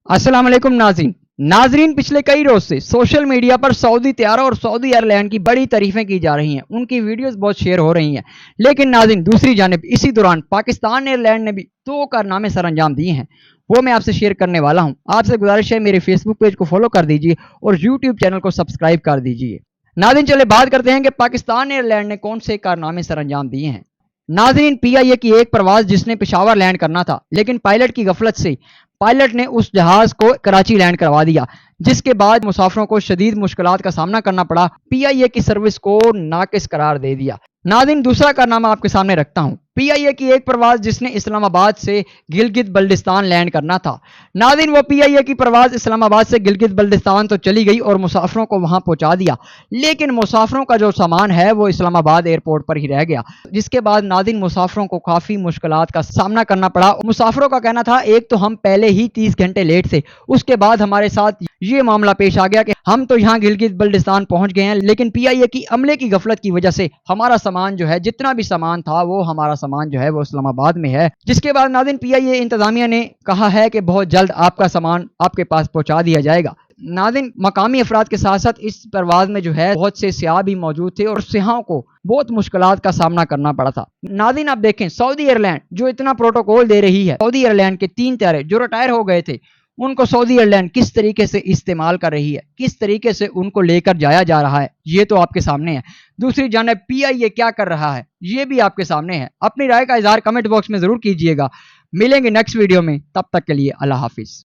अस्सलाम वालेकुम नाजरीन, पिछले कई रोज से सोशल मीडिया पर सऊदी त्यारों और सऊदी एयरलाइन की बड़ी तारीफें की जा रही हैं। उनकी वीडियोस बहुत शेयर हो रही हैं। लेकिन नाजरीन, दूसरी जानिब इसी दौरान पाकिस्तान एयरलाइन ने भी दो कारनामे सर अंजाम दिए हैं। वो मैं आपसे शेयर करने वाला हूं। आपसे गुजारिश है, मेरे फेसबुक पेज को फॉलो कर दीजिए और यूट्यूब चैनल को सब्सक्राइब कर दीजिए। नाज़रीन, चले बात करते हैं कि पाकिस्तान एयरलाइन ने कौन से कारनामे सर अंजाम दिए हैं। नाज़रीन, पीआईए की एक परवाज जिसने पेशावर लैंड करना था, लेकिन पायलट की गफलत से पायलट ने उस जहाज को कराची लैंड करवा दिया, जिसके बाद मुसाफिरों को शदीद मुश्किलात का सामना करना पड़ा। पीआईए की सर्विस को नाकिस करार दे दिया। नाज़रीन, दूसरा कारनामा आपके सामने रखता हूं। पीआईए की एक परवाज जिसने इस्लामाबाद से गिलगित बल्टिस्तान लैंड करना था। नाज़रीन, वो पीआईए की परवाज इस्लामाबाद से गिलगित बल्टिस्तान तो चली गई और मुसाफिरों को वहां पहुंचा दिया, लेकिन मुसाफिरों का जो सामान है वो इस्लामाबाद एयरपोर्ट पर ही रह गया, जिसके बाद नाज़रीन मुसाफिरों को काफ़ी मुश्किलात का सामना करना पड़ा। मुसाफिरों का कहना था, एक तो हम पहले ही 30 घंटे लेट थे, उसके बाद हमारे साथ ये मामला पेश आ गया कि हम तो यहाँ गिलगित बल्टिस्तान पहुंच गए हैं, लेकिन पीआईए की अमले की गफलत की वजह से हमारा सामान जो है, जितना भी सामान था वो हमारा सामान जो है वो इस्लामाबाद में है। जिसके बाद नाज़रीन पीआईए इंतजामिया ने कहा है कि बहुत जल्द आपका सामान आपके पास पहुंचा दिया जाएगा। नाज़रीन, मकामी अफराद के साथ साथ इस परवाज में जो है बहुत से सियाह भी मौजूद थे और सियाहों को बहुत मुश्किलात का सामना करना पड़ा था। नाज़रीन, आप देखें, सऊदी एयरलाइन जो इतना प्रोटोकॉल दे रही है, सऊदी एयरलाइन के 3 तारे जो रिटायर हो गए थे, उनको सऊदी एयरलाइन किस तरीके से इस्तेमाल कर रही है, किस तरीके से उनको लेकर जाया जा रहा है, ये तो आपके सामने है। दूसरी जानिब पीआईए क्या कर रहा है, ये भी आपके सामने है। अपनी राय का इजहार कमेंट बॉक्स में जरूर कीजिएगा। मिलेंगे नेक्स्ट वीडियो में, तब तक के लिए अल्लाह हाफिज।